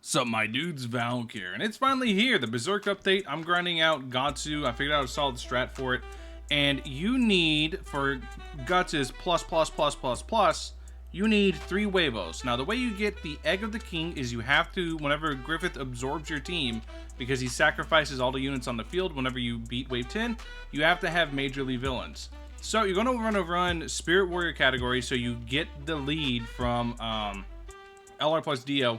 Sup, my dudes, Valk here, and it's finally here, the Berserk update. I'm grinding out Gatsu. I figured out a solid strat for it, and you need, for Gatsu's plus, you need 3 huevos. Now, the way you get the Egg of the King is you have to, whenever Griffith absorbs your team, because he sacrifices all the units on the field whenever you beat Wave 10, you have to have majorly villains. So you're going to run Spirit Warrior category, so you get the lead from LR plus Dio.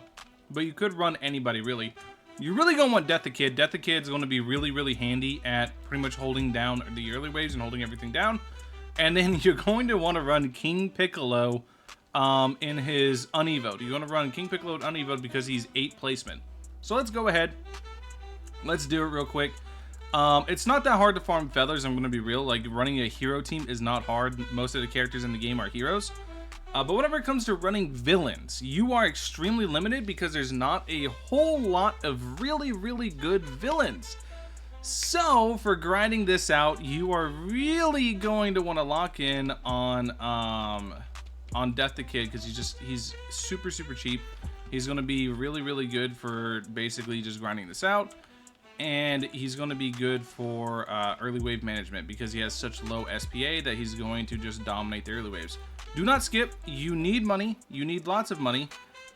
But you could run anybody, really. You're really going to want Death the Kid. Death the Kid's going to be really handy at pretty much holding down the early waves and holding everything down. And then you're going to want to run King Piccolo in his unevoed. You're going to run King Piccolo unevoed because he's 8 placement. So let's go ahead. Let's do it real quick. It's not that hard to farm feathers, I'm going to be real. Like, running a hero team is not hard. Most of the characters in the game are heroes. But whenever it comes to running villains, you are extremely limited because there's not a whole lot of really good villains. So for grinding this out, you are really going to want to lock in on Death the Kid because he's super cheap. He's going to be really good for basically just grinding this out. And he's going to be good for early wave management because he has such low SPA that he's going to just dominate the early waves. Do not skip. You need money. You need lots of money.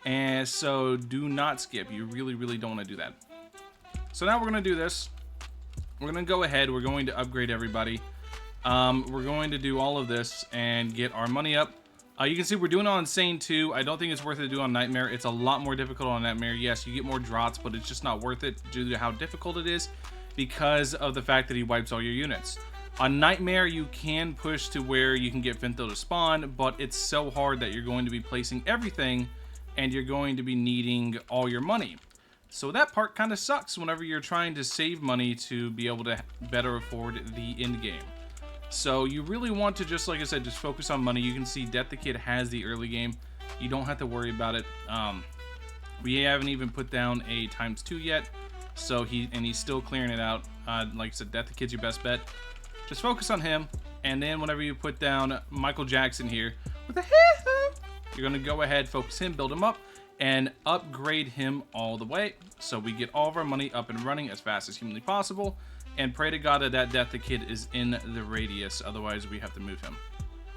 And so do not skip. You really don't want to do that. So now we're going to do this. We're going to go ahead. We're going to upgrade everybody. We're going to do all of this and get our money up. You can see we're doing it on Insane 2. I don't think it's worth it to do on Nightmare. It's a lot more difficult on Nightmare. Yes, you get more drops, but it's just not worth it due to how difficult it is because of the fact that he wipes all your units. On Nightmare, you can push to where you can get Finto to spawn, but it's so hard that you're going to be placing everything and you're going to be needing all your money. So that part kind of sucks whenever you're trying to save money to be able to better afford the end game. So you really want to just, like I said, just focus on money. You can see Death the Kid has the early game. You don't have to worry about it. We haven't even put down a ×2 yet, so he's still clearing it out. Like I said, Death the Kid's your best bet. Just focus on him, and then whenever you put down Michael Jackson here with a hee-hoo, you're going to go ahead, focus him, build him up, and upgrade him all the way so we get all of our money up and running as fast as humanly possible. And pray to God that Death the Kid is in the radius, otherwise we have to move him.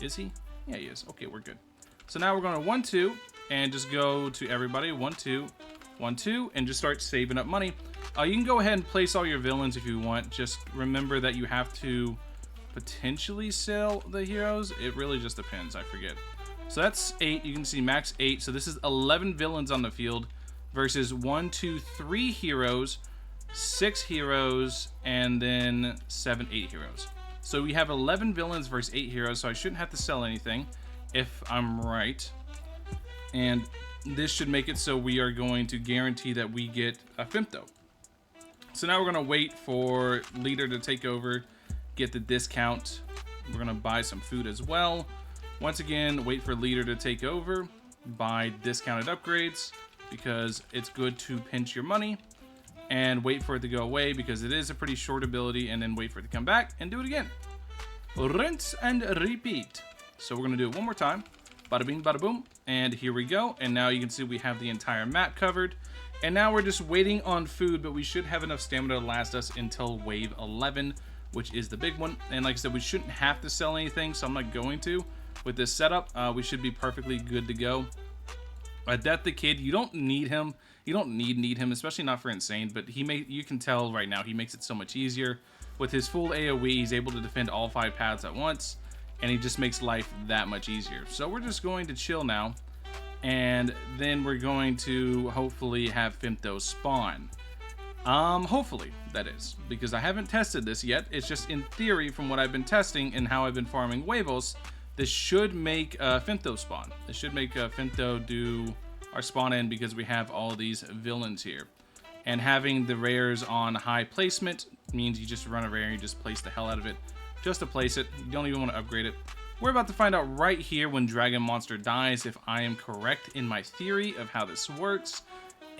Is he? Yeah, he is. Okay, we're good. So now we're going to 1-2 and just go to everybody. 1-2, 1-2, and just start saving up money. You can go ahead and place all your villains if you want. Just remember that you have to potentially sell the heroes. It really just depends. I forget. So that's 8. You can see max 8. So this is 11 villains on the field versus 1, 2, 3 heroes, 6 heroes, and then 7, 8 heroes. So we have 11 villains versus 8 heroes. So I shouldn't have to sell anything if I'm right. And this should make it so we are going to guarantee that we get a Femto. So now we're going to wait for Leader to take over, get the discount. We're going to buy some food as well. Once again, wait for Leader to take over, buy discounted upgrades because it's good to pinch your money, and wait for it to go away because it is a pretty short ability, and then wait for it to come back and do it again. Rinse and repeat. So we're going to do it one more time. Bada bing, bada boom. And here we go. And now you can see we have the entire map covered. And now we're just waiting on food, but we should have enough stamina to last us until wave 11, which is the big one. And like I said, we shouldn't have to sell anything, so I'm not going to. With this setup, we should be perfectly good to go. Death the Kid, you don't need him. You don't need him, especially not for Insane, but you can tell right now he makes it so much easier. With his full AoE, he's able to defend all 5 paths at once, and he just makes life that much easier. So we're just going to chill now. And then we're going to hopefully have Femto spawn. Hopefully, that is. Because I haven't tested this yet. It's just in theory from what I've been testing and how I've been farming huevos. This should make Femto spawn. This should make Femto do our spawn in because we have all these villains here. And having the rares on high placement means you just run a rare and you just place the hell out of it. Just to place it. You don't even want to upgrade it. We're about to find out right here when Dragon Monster dies if I am correct in my theory of how this works,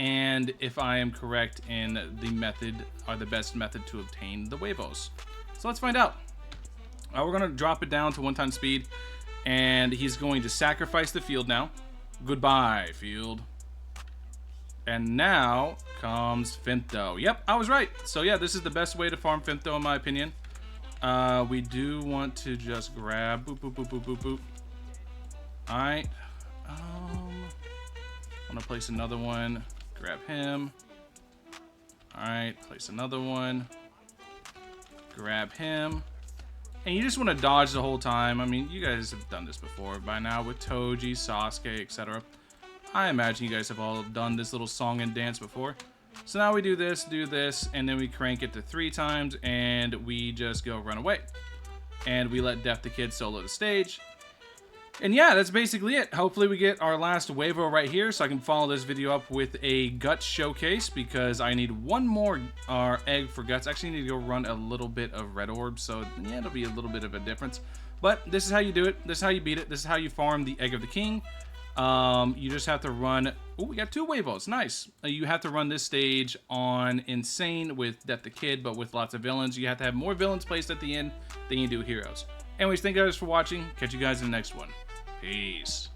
and if I am correct in the method or the best method to obtain the huevos. So let's find out. We're going to drop it down to 1x speed, and he's going to sacrifice the field now. Goodbye, field. And now comes Finto. Yep, I was right. So yeah, this is the best way to farm Finto in my opinion. We do want to just grab boop boop boop boop boop boop. Alright. I'm gonna place another one. Grab him. Alright, place another one. Grab him. And you just want to dodge the whole time. I mean, you guys have done this before by now with Toji, Sasuke, etc. I imagine you guys have all done this little song and dance before. So now we do this, and then we crank it to 3 times, and we just go run away. And we let Def the Kid solo the stage. And yeah, that's basically it. Hopefully we get our last Wavo right here, so I can follow this video up with a Guts showcase, because I need one more egg for Guts. Actually, I need to go run a little bit of Red Orb, so yeah, it'll be a little bit of a difference. But this is how you do it. This is how you beat it. This is how you farm the Egg of the King. You just have to run... Oh, we got 2 Wavos. Nice. You have to run this stage on Insane with Def the Kid, but with lots of villains. You have to have more villains placed at the end than you do heroes. Anyways, thank you guys for watching. Catch you guys in the next one. Peace.